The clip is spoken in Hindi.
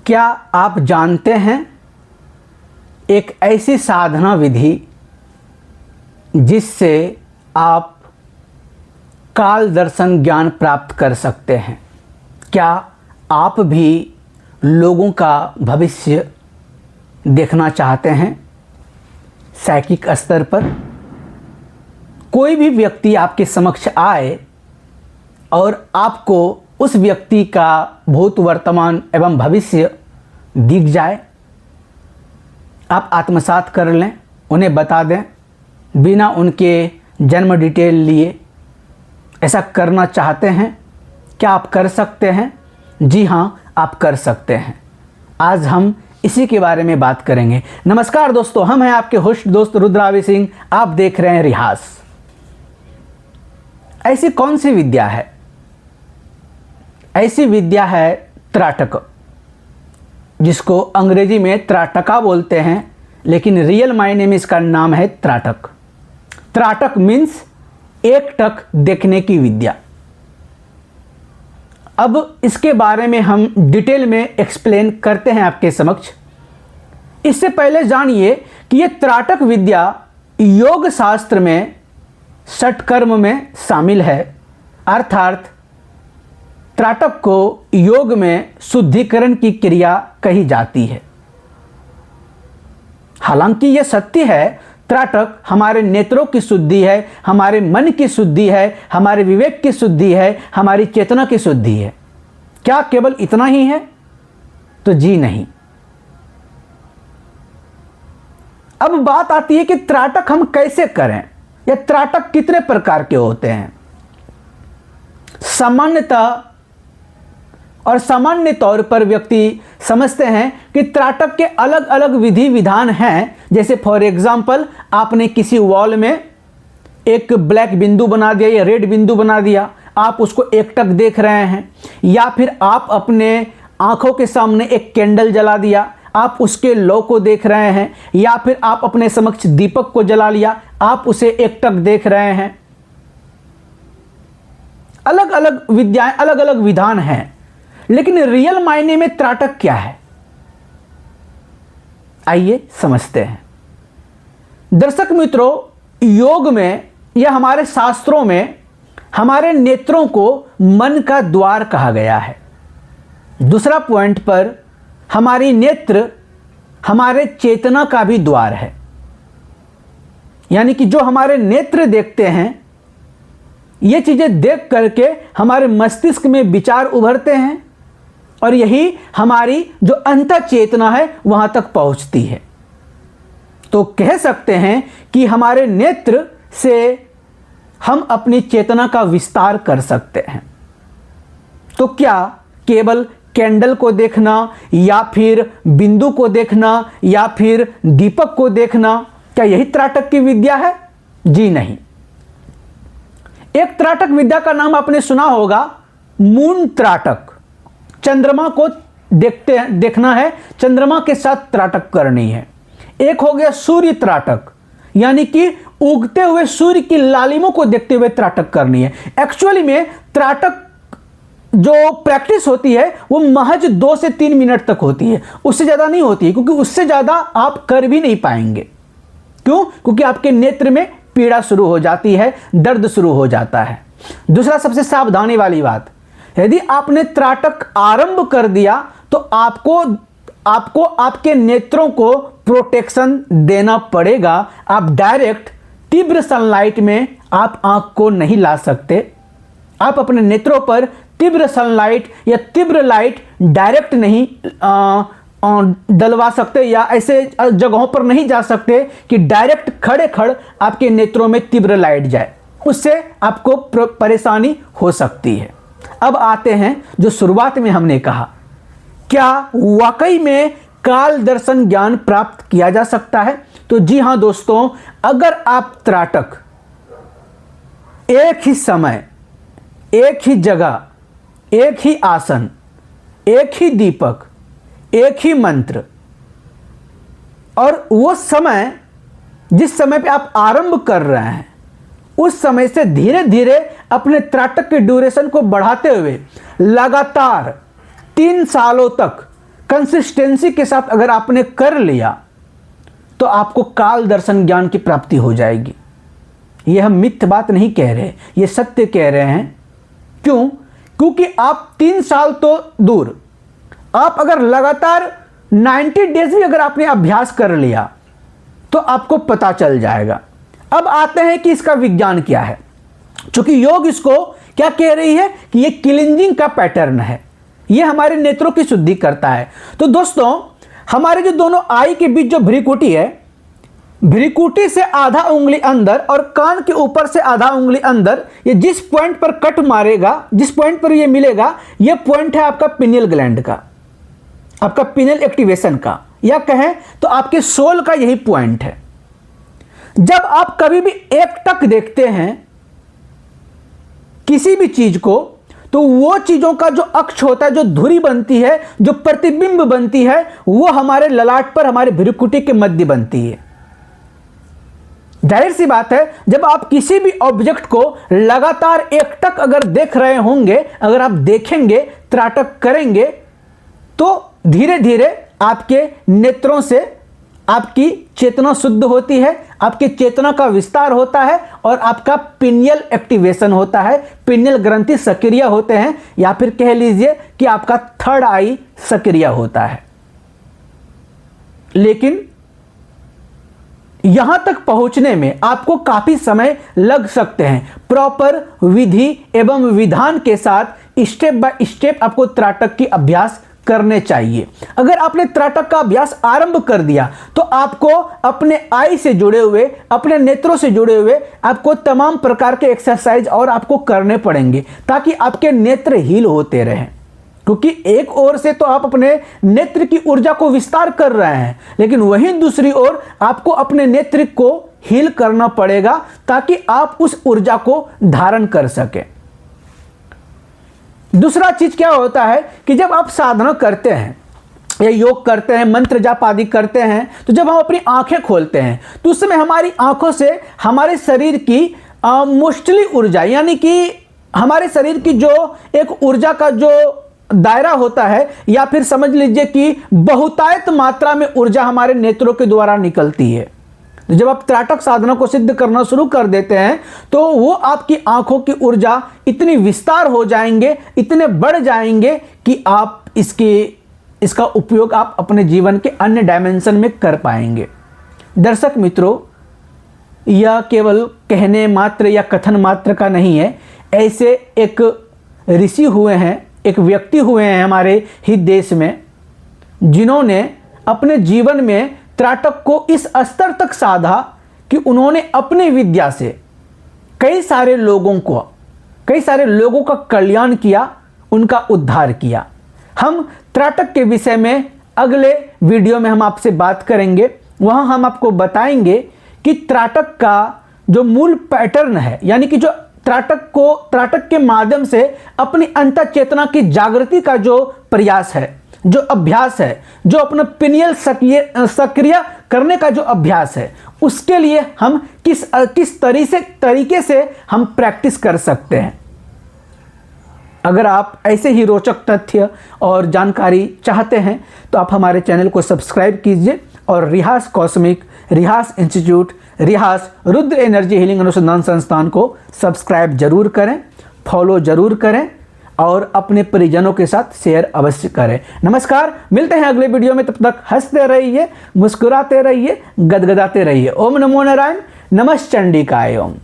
क्या आप जानते हैं एक ऐसी साधना विधि जिससे आप काल दर्शन ज्ञान प्राप्त कर सकते हैं? क्या आप भी लोगों का भविष्य देखना चाहते हैं? साइकिक स्तर पर कोई भी व्यक्ति आपके समक्ष आए और आपको उस व्यक्ति का भूत, वर्तमान एवं भविष्य दिख जाए, आप आत्मसात कर लें, उन्हें बता दें बिना उनके जन्म डिटेल लिए। ऐसा करना चाहते हैं? क्या आप कर सकते हैं? जी हाँ, आप कर सकते हैं। आज हम इसी के बारे में बात करेंगे। नमस्कार दोस्तों, हम हैं आपके होस्ट दोस्त रुद्रावी सिंह। आप देख रहे हैं रिहास। ऐसी कौन सी विद्या है? ऐसी विद्या है त्राटक, जिसको अंग्रेजी में त्राटका बोलते हैं, लेकिन रियल मायने में इसका नाम है त्राटक। त्राटक मीन्स एक टक देखने की विद्या। अब इसके बारे में हम डिटेल में एक्सप्लेन करते हैं आपके समक्ष। इससे पहले जानिए कि यह त्राटक विद्या योग शास्त्र में षटकर्म में शामिल है, अर्थात त्राटक को योग में शुद्धिकरण की क्रिया कही जाती है। हालांकि यह सत्य है, त्राटक हमारे नेत्रों की शुद्धि है, हमारे मन की शुद्धि है, हमारे विवेक की शुद्धि है, हमारी चेतना की शुद्धि है। क्या केवल इतना ही है? तो जी नहीं। अब बात आती है कि त्राटक हम कैसे करें, या त्राटक कितने प्रकार के होते हैं। सामान्यतः और सामान्य तौर पर व्यक्ति समझते हैं कि त्राटक के अलग अलग विधि विधान हैं। जैसे फॉर एग्जाम्पल, आपने किसी वॉल में एक ब्लैक बिंदु बना दिया या रेड बिंदु बना दिया, आप उसको एकटक देख रहे हैं। या फिर आप अपने आंखों के सामने एक कैंडल जला दिया, आप उसके लौ को देख रहे हैं। या फिर आप अपने समक्ष दीपक को जला लिया, आप उसे एकटक देख रहे हैं। अलग अलग विद्याएं, अलग अलग विधान हैं, लेकिन रियल मायने में त्राटक क्या है, आइए समझते हैं। दर्शक मित्रों, योग में या हमारे शास्त्रों में हमारे नेत्रों को मन का द्वार कहा गया है। दूसरा पॉइंट पर, हमारी नेत्र हमारे चेतना का भी द्वार है। यानी कि जो हमारे नेत्र देखते हैं, ये चीजें देख करके हमारे मस्तिष्क में विचार उभरते हैं और यही हमारी जो अंतः चेतना है वहां तक पहुंचती है। तो कह सकते हैं कि हमारे नेत्र से हम अपनी चेतना का विस्तार कर सकते हैं। तो क्या केवल कैंडल को देखना या फिर बिंदु को देखना या फिर दीपक को देखना, क्या यही त्राटक की विद्या है? जी नहीं। एक त्राटक विद्या का नाम आपने सुना होगा, मून त्राटक। चंद्रमा को देखना है, चंद्रमा के साथ त्राटक करनी है। एक हो गया सूर्य त्राटक, यानी कि उगते हुए सूर्य की लालिमों को देखते हुए त्राटक करनी है। एक्चुअली में त्राटक जो प्रैक्टिस होती है वो महज 2 से 3 मिनट तक होती है, उससे ज़्यादा नहीं होती है, क्योंकि उससे ज़्यादा आप कर भी नहीं पाएंगे। क्यों? क्योंकि आपके नेत्र में पीड़ा शुरू हो जाती है, दर्द शुरू हो जाता है। दूसरा, सबसे सावधानी वाली बात, यदि आपने त्राटक आरंभ कर दिया तो आपको आपके नेत्रों को प्रोटेक्शन देना पड़ेगा। आप डायरेक्ट तीव्र सनलाइट में आप आंख को नहीं ला सकते। आप अपने नेत्रों पर तीव्र सनलाइट या तीव्र लाइट डायरेक्ट नहीं डलवा सकते, या ऐसे जगहों पर नहीं जा सकते कि डायरेक्ट खड़े खड़ आपके नेत्रों में तीव्र लाइट जाए, उससे आपको परेशानी हो सकती है। अब आते हैं जो शुरुआत में हमने कहा, क्या वाकई में काल दर्शन ज्ञान प्राप्त किया जा सकता है? तो जी हां दोस्तों, अगर आप त्राटक एक ही समय, एक ही जगह, एक ही आसन, एक ही दीपक, एक ही मंत्र, और वो समय जिस समय पे आप आरंभ कर रहे हैं, उस समय से धीरे धीरे अपने त्राटक के ड्यूरेशन को बढ़ाते हुए लगातार 3 सालों तक कंसिस्टेंसी के साथ अगर आपने कर लिया तो आपको काल दर्शन ज्ञान की प्राप्ति हो जाएगी। ये हम मिथ्य बात नहीं कह रहे, ये सत्य कह रहे हैं। क्यों? क्योंकि आप 3 साल तो दूर, आप अगर लगातार 90 डेज भी अगर आपने अभ्यास कर लिया तो आपको पता चल जाएगा। अब आते हैं कि इसका विज्ञान क्या है। चूंकि योग इसको क्या कह रही है कि ये क्लींजिंग का पैटर्न है, ये हमारे नेत्रों की शुद्धि करता है। तो दोस्तों, हमारे जो दोनों आई के बीच जो भ्रिकुटी है, भ्रिकुटी से आधा उंगली अंदर और कान के ऊपर से आधा उंगली अंदर, ये जिस पॉइंट पर कट मारेगा, जिस पॉइंट पर ये मिलेगा, ये पॉइंट है आपका पिनियल ग्लैंड का, आपका पिनियल एक्टिवेशन का, या कहें तो आपके सोल का यही पॉइंट है। जब आप कभी भी एकटक देखते हैं किसी भी चीज को, तो वो चीजों का जो अक्ष होता है, जो धुरी बनती है, जो प्रतिबिंब बनती है, वो हमारे ललाट पर, हमारे भ्रिकुटी के मध्य बनती है। जाहिर सी बात है, जब आप किसी भी ऑब्जेक्ट को लगातार एकटक अगर देख रहे होंगे, अगर आप देखेंगे, त्राटक करेंगे, तो धीरे धीरे आपके नेत्रों से आपकी चेतना शुद्ध होती है, आपके चेतना का विस्तार होता है और आपका पिनियल एक्टिवेशन होता है, पिनियल ग्रंथि सक्रिय होते हैं, या फिर कह लीजिए कि आपका थर्ड आई सक्रिय होता है। लेकिन यहां तक पहुंचने में आपको काफी समय लग सकते हैं। प्रॉपर विधि एवं विधान के साथ स्टेप बाय स्टेप आपको त्राटक की अभ्यास करने चाहिए। अगर आपने त्राटक का अभ्यास आरंभ कर दिया तो आपको अपने आई से जुड़े हुए, अपने नेत्रों से जुड़े हुए आपको तमाम प्रकार के एक्सरसाइज और आपको करने पड़ेंगे, ताकि आपके नेत्र हील होते रहें। क्योंकि एक ओर से तो आप अपने नेत्र की ऊर्जा को विस्तार कर रहे हैं, लेकिन वहीं दूसरी ओर आपको अपने नेत्र को हील करना पड़ेगा, ताकि आप उस ऊर्जा को धारण कर सकें। दूसरा चीज क्या होता है कि जब आप साधना करते हैं या योग करते हैं, मंत्र जाप आदि करते हैं, तो जब हम अपनी आंखें खोलते हैं तो उस समय हमारी आंखों से हमारे शरीर की मोस्टली ऊर्जा, यानी कि हमारे शरीर की जो एक ऊर्जा का जो दायरा होता है, या फिर समझ लीजिए कि बहुतायत मात्रा में ऊर्जा हमारे नेत्रों के द्वारा निकलती है। जब आप त्राटक साधना को सिद्ध करना शुरू कर देते हैं तो वो आपकी आंखों की ऊर्जा इतनी विस्तार हो जाएंगे, इतने बढ़ जाएंगे कि आप इसका उपयोग आप अपने जीवन के अन्य डायमेंशन में कर पाएंगे। दर्शक मित्रों, यह केवल कहने मात्र या कथन मात्र का नहीं है। ऐसे एक ऋषि हुए हैं, एक व्यक्ति हुए हैं हमारे ही देश में, जिन्होंने अपने जीवन में त्राटक को इस स्तर तक साधा कि उन्होंने अपनी विद्या से कई सारे लोगों का कल्याण किया, उनका उद्धार किया। हम त्राटक के विषय में अगले वीडियो में हम आपसे बात करेंगे। वहां हम आपको बताएंगे कि त्राटक का जो मूल पैटर्न है, यानी कि जो त्राटक के माध्यम से अपनी अंतर चेतना की जागृति का जो प्रयास है, जो अभ्यास है, जो अपना पिनियल सक्रिय करने का जो अभ्यास है, उसके लिए हम किस तरीके से हम प्रैक्टिस कर सकते हैं। अगर आप ऐसे ही रोचक तथ्य और जानकारी चाहते हैं तो आप हमारे चैनल को सब्सक्राइब कीजिए और Rihas cosmic, Rihas institute, Rihas Rudra energy healing अनुसंधान संस्थान को सब्सक्राइब जरूर करें, फॉलो जरूर करें और अपने परिजनों के साथ शेयर अवश्य करें। नमस्कार, मिलते हैं अगले वीडियो में। तब तक हंसते रहिए, मुस्कुराते रहिए, गदगदाते रहिए। ओम नमो नारायण, नमः चंडिकाय ओम।